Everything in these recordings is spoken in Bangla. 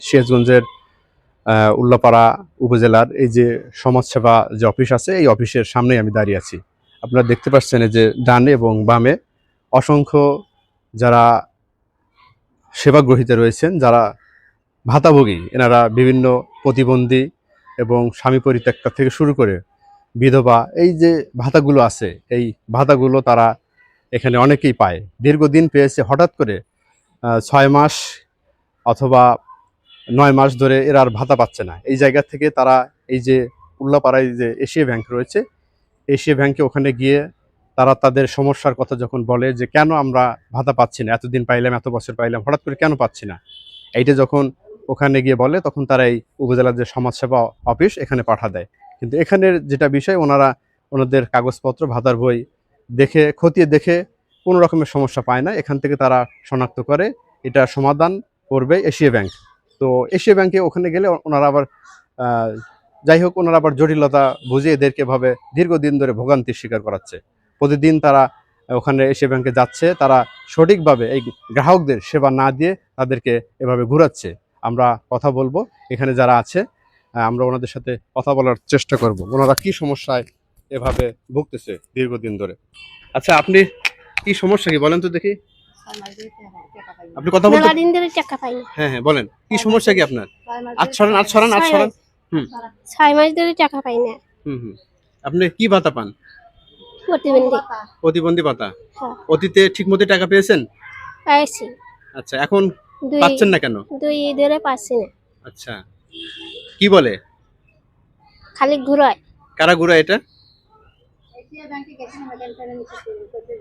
সিরাজগঞ্জের উল্লাপাড়া উপজেলার এই যে সমাজসেবা যে অফিস আছে, এই অফিসের সামনেই আমি দাঁড়িয়ে আছি। আপনারা দেখতে পাচ্ছেন এই যে ডানে এবং বামে অসংখ্য যারা সেবাগ্রহীতা রয়েছেন, যারা ভাতাভোগী, এনারা বিভিন্ন প্রতিবন্ধী এবং স্বামী পরিত্যক্তা থেকে শুরু করে বিধবা, এই যে ভাতাগুলো আছে, এই ভাতাগুলো তারা এখানে অনেকেই পায়। দীর্ঘদিন পেয়েছে, হঠাৎ করে 6 মাস অথবা 9 মাস ধরে এরা আর ভাতা পাচ্ছে না। এই জায়গা থেকে তারা এই যে উল্লাপাড়ায় যে এশিয়া ব্যাংক রয়েছে, এশিয়া ব্যাংকে ওখানে গিয়ে তারা তাদের সমস্যার কথা যখন বলে যে কেন আমরা ভাতা পাচ্ছি না, এতদিন পাইলাম, এত বছর পাইলাম, হঠাৎ করে কেন পাচ্ছি না, এইটা যখন ওখানে গিয়ে বলে তখন তারা এই উপজেলার যে সমাজসেবা অফিস এখানে পাঠা দেয়। কিন্তু এখানের যেটা বিষয়, ওনাদের কাগজপত্র, ভাতার বই দেখে, খতিয়ে দেখে কোনো রকমের সমস্যা পায় না। এখান থেকে তারা শনাক্ত করে এটা সমাধান করবে এশিয়া ব্যাংক। তো এশিয়া ব্যাংকে ওখানে গেলে ওনারা আবার যাই হোক, ওনারা আবার জটিলতা বুঝে এদেরকে এভাবে দীর্ঘদিন ধরে ভোগান্তির শিকার করাচ্ছে। প্রতিদিন তারা ওখানে এশিয়া ব্যাংকে যাচ্ছে, তারা সঠিকভাবে এই গ্রাহকদের সেবা না দিয়ে তাদেরকে এভাবে ঘুরাচ্ছে। আমরা কথা বলবো এখানে যারা আছে, আমরা ওনাদের সাথে কথা বলার চেষ্টা করব, ওনারা কি সমস্যায় এভাবে ভুগতেছে দীর্ঘদিন ধরে। আচ্ছা, আপনি কি সমস্যা কি বলেন তো দেখি। আপনি কথা বলতে, হ্যাঁ হ্যাঁ বলেন, কি সমস্যা কি আপনার? আচ্ছরান 6 মাস ধরে টাকা পাই না। আপনি কি ভাতা পান? প্রতিবন্ধী ভাতা। হ্যাঁ। অতীতে ঠিকমতো টাকা পেয়েছেন? পাইছি। আচ্ছা, এখন পাচ্ছেন না কেন? 2 ধরে পাচ্ছি না। আচ্ছা, কি বলে? খালি ঘুরায়। কারা ঘুরায় এটা?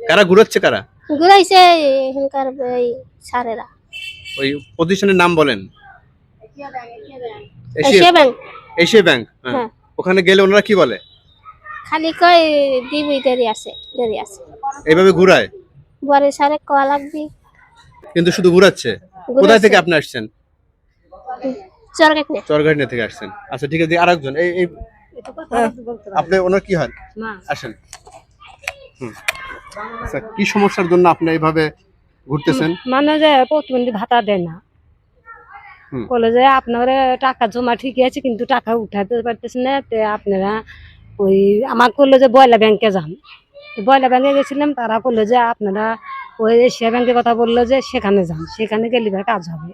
কারা ঘুরাচ্ছে? কারা ঘুরাইছে? এখানকার এই স্যারেরা। ওই প্রতিষ্ঠানের নাম বলেন। Asia bank. Asia bank. হ্যাঁ। ওখানে গেলে ওনারা কি বলে? খালি কই দিবি, দেরি আছে। এইভাবে ঘুরায়? বরে স্যারে কয়া লাগবি। কিন্তু শুধু ঘুরাচ্ছে। কোথায় থেকে আপনি আসছেন? চরঘাটনা থেকে আসছেন। আচ্ছা ঠিক আছে, আরেকজন এই আপনি ওনার কি হয়? আসেন। আচ্ছা, কি সমস্যার জন্য আপনি এইভাবে ঘুরতেছেন? মানে যে প্রতিবন্ধী ভাতা দেয় না, বলে যে আপনারা টাকা জমা ঠিকই আছে কিন্তু টাকা উঠাতে পারতেছেন না। আপনারা ওই আমার করলো যে বয়লা ব্যাংকে যান। বয়লা ব্যাংকে গেছিলাম, তারা বললো যে আপনারা ওই এশিয়া ব্যাংকের কথা বললো যে সেখানে যান, সেখানে গেলে কাজ হবে।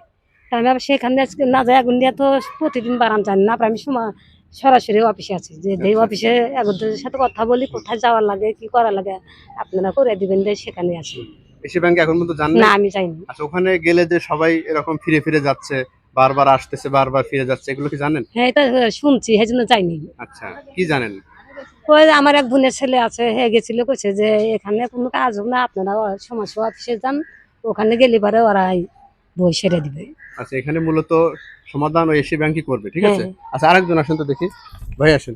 তাই আমি সেখানে না যাই, এখন দিয়ে তো প্রতিদিন বারান চান না। আমি সরাসরি অফিসে আছি, যে এই অফিসে একজনের সাথে কথা বলি, কোথায় যাওয়ার লাগে, কি করা লাগে আপনারা করে দিবেন, সেখানে আছি। এশিয়া ব্যাংকে এখন পর্যন্ত জানেন না? আমি যাইনি। আচ্ছা, ওখানে গেলে যে সবাই এরকম ফিরে ফিরে যাচ্ছে, বারবার আসতেছে, বারবার ফিরে যাচ্ছে, এগুলো কি জানেন? হ্যাঁ, এটা শুনছি, সেই জন্য যাইনি। আচ্ছা, কি জানেন? ওই আমার এক বোনের ছেলে আছে, হে গেছিল, কইছে যে এখানে কোনো কাজ হোক না, আপনারা সমাজসেবা অফিসে যান, ওখানে গেলে পরে ওরা বই সেরে দিবে। আচ্ছা, এখানে মূলত সমাধান ওই এশিয়া ব্যাংকই করবে, ঠিক আছে? আচ্ছা, আরেকজন আসেন তো দেখি। ভাই আসেন।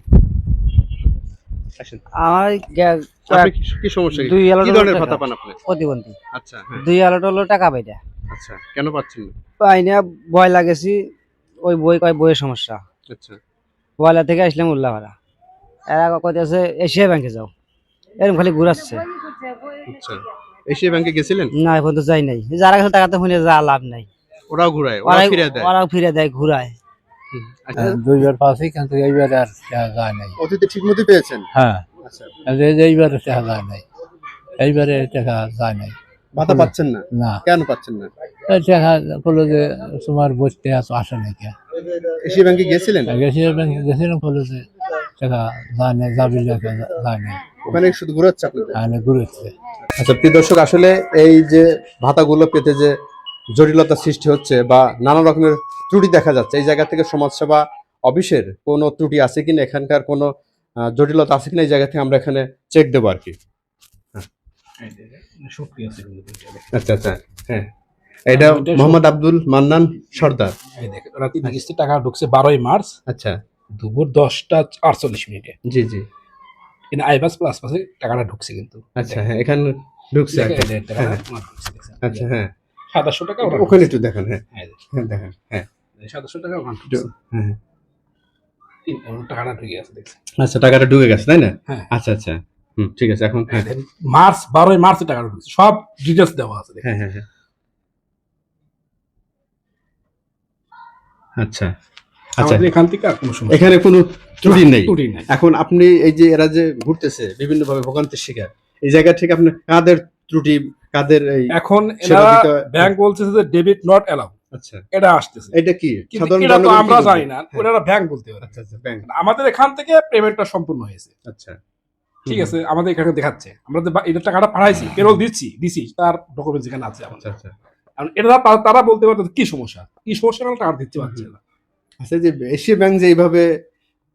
আমার কি সমস্যা? কি ধরনের ভাতা পান আপনি? প্রতিবন্ধী। আচ্ছা, হ্যাঁ। 2 আলোট হলো টাকা পাইটা। আচ্ছা, কেন পাচ্ছেন না? পাই না, ভয় লাগেছি। ওই বইয়ের সমস্যা। আচ্ছা, বয়লা থেকে আসলাম উল্লাপাড়া। এরা কইতেছে এশিয়া ব্যাংকে যাও, এরকম খালি ঘুরাচ্ছে। আচ্ছা, এশিয়া ব্যাংকে গেছিলেন? না, এখন তো যাই নাই। যারা কাছে টাকা তো শুনে যা লাভ নাই। ওরাও ঘুরায়, ওরাও ফিরে দেয়, ঘুরায়। আচ্ছা, 2 বার পাচ্ছি, কিন্তু এইবার আর যায় নাই। অতীতে ঠিক মতো পেয়েছেন? হ্যাঁ, আচ্ছা, এইবারে টাকা যায় নাই। এইবারে টাকা যায় নাই। ভাতা পাচ্ছেন না? না। কেন পাচ্ছেন না? টাকা বললো যে তোমার বসতে আসে নাকি। এশিয়া ব্যাংকে গেছিলেন? গেছিলাম, বললো যে টাকা যায় নাই, যাবি যায় নাই। ওখানে শুধু ঘুরাচ্ছে আপনাদের? ঘুরেছে। আচ্ছা প্রিয় দর্শক, আসলে এই যে ভাতাগুলো পেতে যে জটিলতা সৃষ্টি হচ্ছে বা নানা রকমের ত্রুটি দেখা যাচ্ছে, এই জায়গা থেকে সমাজসেবা অফিসের কোনো ত্রুটি আছে কিনা, এখানকার কোনো জটিলতা আছে কিনা, এই জায়গা থেকে আমরা এখানে চেক দেবো আর কি। আচ্ছা আচ্ছা, হ্যাঁ, এটা মোহাম্মদ আব্দুল মান্নান সর্দার। ওরা 3 কিস্তি টাকা ঢুকছে 12ই মার্চ। আচ্ছা, দুপুর 10:48 জি জি, কিন্তু আইবাস প্লাস পাসে টাকাটা ঢুকছে কিন্তু। আচ্ছা, হ্যাঁ, এখানে ঢুকছে। আচ্ছা, হ্যাঁ, 700 টাকা ওখানে একটু দেখেন। হ্যাঁ হ্যাঁ, দেখেন। হ্যাঁ, 700 টাকা ওখানে হ্যাঁ, টাকাটা ঢুকে গেছে দেখছেন। আচ্ছা, টাকাটা ঢুকে গেছে, তাই না? হ্যাঁ, আচ্ছা আচ্ছা, ঠিক আছে। এখন 12ই মার্চে টাকাটা ঢুকছে, সব ডিটেলস দেওয়া আছে। হ্যাঁ হ্যাঁ হ্যাঁ, আচ্ছা আচ্ছা, আমাদের এখান থেকে আর কোনো সমস্যা এখানে কোনো ত্রুটি নেই। ত্রুটি নেই। এখন আপনি এই যে এরা যে ঘুরতেছে বিভিন্ন ভাবে ভোগান্তির শিকার, এই জায়গা থেকে আপনি কাদের ত্রুটি, কাদের এই এখন সেবা এরা দিতে- ব্যাংক বলছে যে ডেবিট নট অ্যালাউ, আচ্ছা এটা আসতেছে। এটা কি কিন্তু সাধারণ এটা তো জনগণ কি আমরা করবে? জানি না, হ্যাঁ। ওনারা ব্যাংক বলতে পারে। আচ্ছা আচ্ছা, ব্যাংক, আমাদের এখান থেকে পেমেন্টটা সম্পূর্ণ হয়েছে, আচ্ছা ঠিক আছে, আমাদের এখানে দেখাচ্ছে, আমরা যে এটা টাকাটা পাঠাইছি, পেরোল দিছি, তার ডকুমেন্টস এখানে আছে আমাদের। আচ্ছা আচ্ছা কারণ এটা তারা বলতে পারতো কি সমস্যা কারণে টাকা দিতে পারছে না। আচ্ছা, যে এশিয়া ব্যাংক যে এইভাবে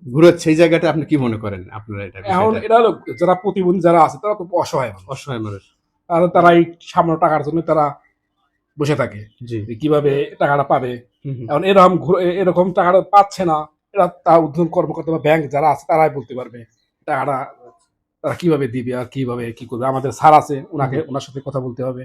ঘুরাচ্ছে এই জায়গাটা আপনি কি মনে করেন আপনারা এটা এখন বিষয়টা? এটা হলো যারা প্রতিবন্ধী যারা আছে তারা তো অসহায় মানুষ, অসহায় মানুষ, আর তারা এই সামান্য টাকার জন্য তারা বসে থাকে জি যে কিভাবে টাকাটা পাবে। হুম, হুম। এখন এরকম টাকাটা পাচ্ছে না, এরা তা উদ্যোগ কর্মকর্তা বা ব্যাংক যারা আছে তারাই বলতে পারবে টাকাটা তারা কিভাবে দিবে আর কিভাবে কি করবে। আমাদের স্যার আছে, ওনার সাথে কথা বলতে হবে।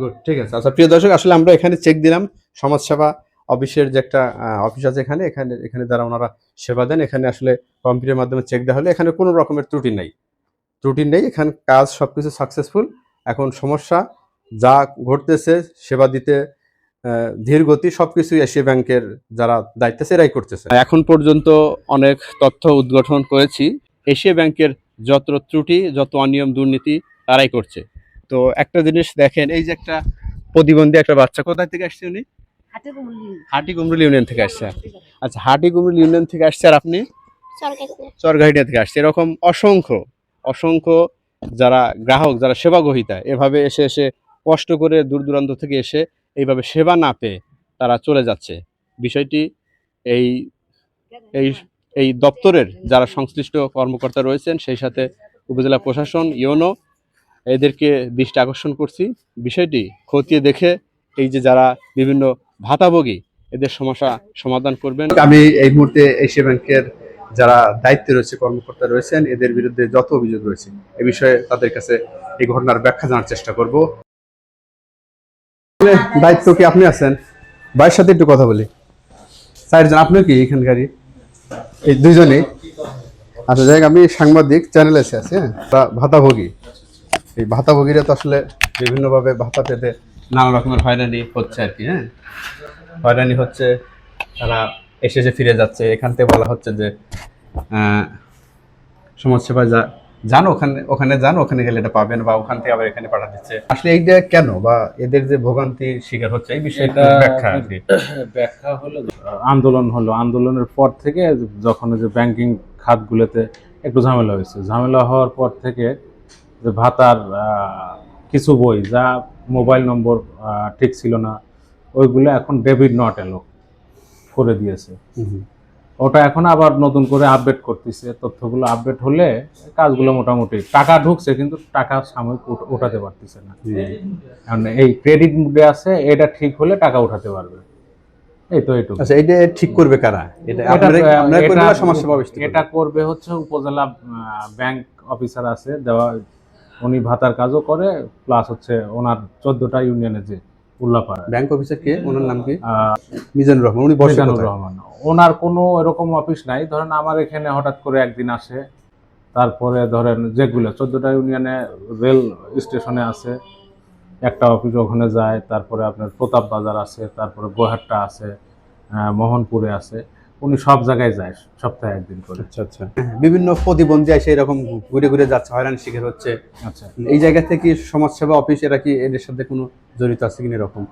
গুড, ঠিক আছে। আচ্ছা প্রিয় দর্শক, আসলে আমরা এখানে চেক দিলাম সমাজসেবা অফিসের যে একটা অফিস আছে এখানে এখানে এখানে যারা ওনারা সেবা দেন, এখানে আসলে কম্পিউটারের মাধ্যমে চেক দেওয়া হলে এখানে কোনো রকমের ত্রুটি নেই, এখানে কাজ সবকিছু সাকসেসফুল। এখন সমস্যা যা ঘটতেছে সেবা দিতে ধীর গতি সবকিছু এশিয়া ব্যাংকের যারা দায়িত্ব আছে এরাই করতেছে। এখন পর্যন্ত অনেক তথ্য উদ্ঘাটন করেছি, এশিয়া ব্যাংকের যত ত্রুটি, যত অনিয়ম দুর্নীতি তারাই করছে। তো একটা জিনিস দেখেন, এই যে একটা প্রতিবন্ধী একটা বাচ্চা, কোথায় থেকে আসছে উনি? হাটি কুমরুল ইউনিয়ন থেকে আসছে। আচ্ছা, হাটি কুমরুল ইউনিয়ন থেকে আসছে, আর আপনি চরগাড়িয়া থেকে আসছে। এরকম অসংখ্য যারা গ্রাহক, যারা সেবা গ্রহীতা, এভাবে এসে কষ্ট করে দূর দূরান্ত থেকে এসে এইভাবে সেবা না পেয়ে তারা চলে যাচ্ছে। বিষয়টি এই এই এই দপ্তরের যারা সংশ্লিষ্ট কর্মকর্তা রয়েছেন, সেই সাথে উপজেলা প্রশাসন, ইউনো, এদেরকে দৃষ্টি আকর্ষণ করছি। বিষয়টি খতিয়ে দেখে এই যে যারা বিভিন্ন ভাতাভোগী এদের সমস্যা সমাধান করবেন। আমি এই মুহূর্তে এশিয়া ব্যাংকের যারা দায়িত্বে রয়েছে, কর্মকর্তা রয়েছেন, এদের বিরুদ্ধে যত অভিযোগ রয়েছে এ বিষয়ে তাদের কাছে এই ঘটনার ব্যাখ্যা জানার চেষ্টা করব। দায়িত্ব কি আপনি আছেন? ভাইয়ের সাথে একটু কথা বলি। চারজন, আপনিও কি এখানকারই? এই দুইজনেই? আচ্ছা যাই হোক, আমি সাংবাদিক, চ্যানেলে আছি, হ্যাঁ। ভাতাভোগী, এই ভাতাভোগীরা তো আসলে বিভিন্নভাবে ভাতা পেতে নানা রকমের হয়রানি হচ্ছে আর কি, হ্যাঁ। হয়রানি হচ্ছে, তারা এসে ফিরে যাচ্ছে। এখান থেকে বলা হচ্ছে যে সমাজসেবা যান, ওখানে গেলে এটা পাবেন, বা ওখান থেকে আবার এখানে পাঠা দিচ্ছে। আসলে এইটা কেন, বা এদের যে ভোগান্তির শিকার হচ্ছে এই বিষয়ে একটু ব্যাখ্যা আর কি। ব্যাখ্যা হলো আন্দোলনের পর থেকে যখন যে ব্যাংকিং খাতগুলোতে একটু ঝামেলা হওয়ার পর থেকে যে ভাতার কিছু বই যা মোবাইল নম্বর ঠিক ছিল না, ওইগুলো এখন ডেবিট নট অ্যালাউ করে দিয়েছে। ওটা এখন আবার নতুন করে আপডেট করতেছে, তথ্যগুলো আপডেট হলে কাজগুলো মোটামুটি, টাকা ঢুকছে কিন্তু টাকা সাময়িক উঠাতে পারতেছে না। কারণ এই ক্রেডিট মুডে আছে, এটা ঠিক হলে টাকা উঠাতে পারবে। এই তো এইটুকু। আচ্ছা, এটা ঠিক করবে কারা? এটা করবে হচ্ছে উপজেলা ব্যাংক অফিসার আছে দেওয়া, উনি ভাতার কাজও করে, প্লাস হচ্ছে ওনার 14টা ইউনিয়নে যে উল্লাপাড়া ব্যাংক অফিসার কে, ওনার নাম কি? মিজানুর রহমান। উনি বসে মিজানুর রহমান। ওনার কোনো এরকম অফিস নাই। ধরেন আমার এখানে হঠাৎ করে একদিন আসে, তারপরে ধরেন যেগুলো 14টা ইউনিয়নে রেল স্টেশনে আছে একটা অফিস, ওখানে যায়। তারপরে আপনার প্রতাপ বাজার আছে, তারপরে গোহাট্টা আছে, মোহনপুরে আছে। উনি সব জায়গায় যায় সপ্তাহে একদিন করে। আচ্ছা আচ্ছা, বিভিন্ন প্রতিবন্ধী এসে এরকম ঘুরে ঘুরে যাচ্ছে, হয়রানি শিকার হচ্ছে। আচ্ছা, এই জায়গা থেকে সমাজসেবা অফিস এরা কি এদের সাথে কোনো জড়িত আছে কিনা এরকম?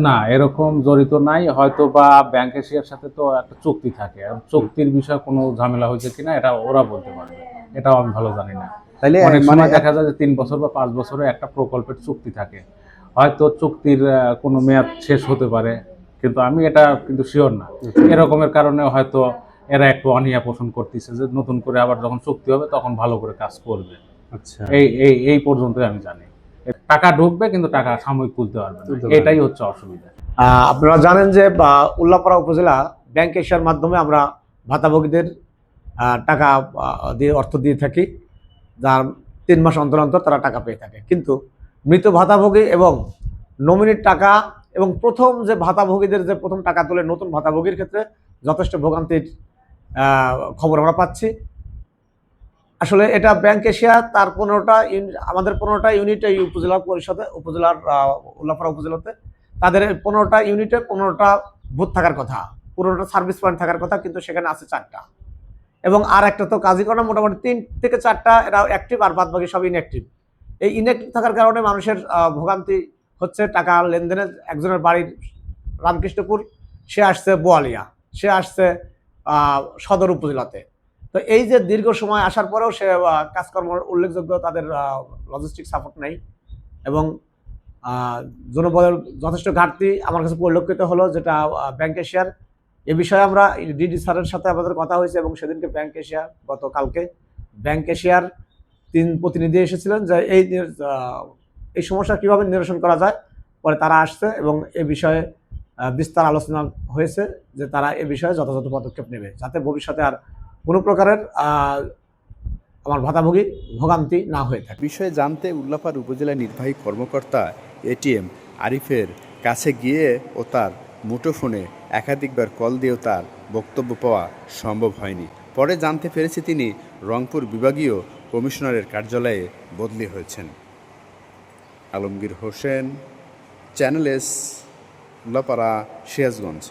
না, এরকম জড়িত নাই। হয়তো বা ব্যাংক এশিয়ার সাথে তো একটা চুক্তি থাকে, চুক্তির বিষয়ে কোনো ঝামেলা হয়েছে কিনা এটা ওরা বলতে পারবে, এটাও আমি ভালো জানি না। তাইলে অনেক সময় দেখা যায় যে 3 বছর বা 5 বছরে একটা প্রকল্পের চুক্তি থাকে, হয়তো চুক্তির কোনো মেয়াদ শেষ হতে পারে, কিন্তু আমি এটা কিন্তু শিওর না। এরকমের কারণে হয়তো এরা একটু অনীহা পোষণ করতেছে যে নতুন করে আবার যখন চুক্তি হবে তখন ভালো করে কাজ করবে। আচ্ছা, এই পর্যন্তই আমি জানি। টাকা ঢুকবে কিন্তু টাকা সাময়িক তুলতে পারবে না, এটাই হচ্ছে অসুবিধা। আপনারা জানেন যে উল্লাপাড়া উপজেলা ব্যাংক এশিয়ার মাধ্যমে আমরা ভাতাভোগীদের টাকা দিয়ে অর্থ দিয়ে থাকি, যার 3 মাস অন্তর অন্তর তারা টাকা পেয়ে থাকে। কিন্তু মৃত ভাতাভোগী এবং নমিনির টাকা এবং প্রথম যে ভাতাভোগীদের যে প্রথম টাকা তোলে নতুন ভাতাভোগীর ক্ষেত্রে যথেষ্ট ভোগান্তির খবর আমরা পাচ্ছি। আসলে এটা ব্যাংক এশিয়া তার 15টা আমাদের 15টা ইউনিট এই উপজেলা পরিষদে, উপজেলার উল্লাপাড়া উপজেলাতে তাদের 15টা ইউনিটে 15টা বুথ থাকার কথা। পুরোটা সার্ভিস পয়েন্ট থাকার কথা, কিন্তু সেখানে আছে 4টা, এবং আর একটা তো কাজই করে না, মোটামুটি 3 থেকে 4টা এরা অ্যাক্টিভ, আর বাদ বাকি সব ইনঅ্যাক্টিভ। এই ইনঅ্যাক্টিভ থাকার কারণে মানুষের ভোগান্তি হচ্ছে। টাকা লেনদেনে একজনের বাড়ির রামকৃষ্ণপুর, সে আসছে বোয়ালিয়া, সে আসছে সদর উপজেলাতে। তো এই যে দীর্ঘ সময় আসার পরেও সে কাজকর্ম উল্লেখযোগ্য তাদের লজিস্টিক সাপোর্ট নেই, এবং জনবলের যথেষ্ট ঘাটতি আমার কাছে পরিলক্ষিত হলো, যেটা ব্যাংক এশিয়ার। এ বিষয়ে আমরা ডিডি স্যারের সাথে আমাদের কথা হয়েছে, এবং সেদিনকে ব্যাংক এশিয়ার গতকালকে ব্যাংক এশিয়ার 3 প্রতিনিধি এসেছিলেন যে এই সমস্যা কিভাবে নিরসন করা যায়। পরে তারা আসছে এবং এ বিষয়ে বিস্তার আলোচনা হয়েছে যে তারা এ বিষয়ে যথাযথ পদক্ষেপ নেবে, যাতে ভবিষ্যতে আর কোনো প্রকারের আমার ভাতাভোগী ভোগান্তি না হয়ে থাকে। বিষয়ে জানতে উল্লাপাড়া উপজেলা নির্বাহী কর্মকর্তা এটিএম আরিফের কাছে গিয়ে ও তার মুঠোফোনে একাধিকবার কল দিয়েও তার বক্তব্য পাওয়া সম্ভব হয়নি। পরে জানতে পেরেছি তিনি রংপুর বিভাগীয় কমিশনারের কার্যালয়ে বদলি হয়েছেন। Alamgir Hossain, channel S, Ullapara, Sirajganj.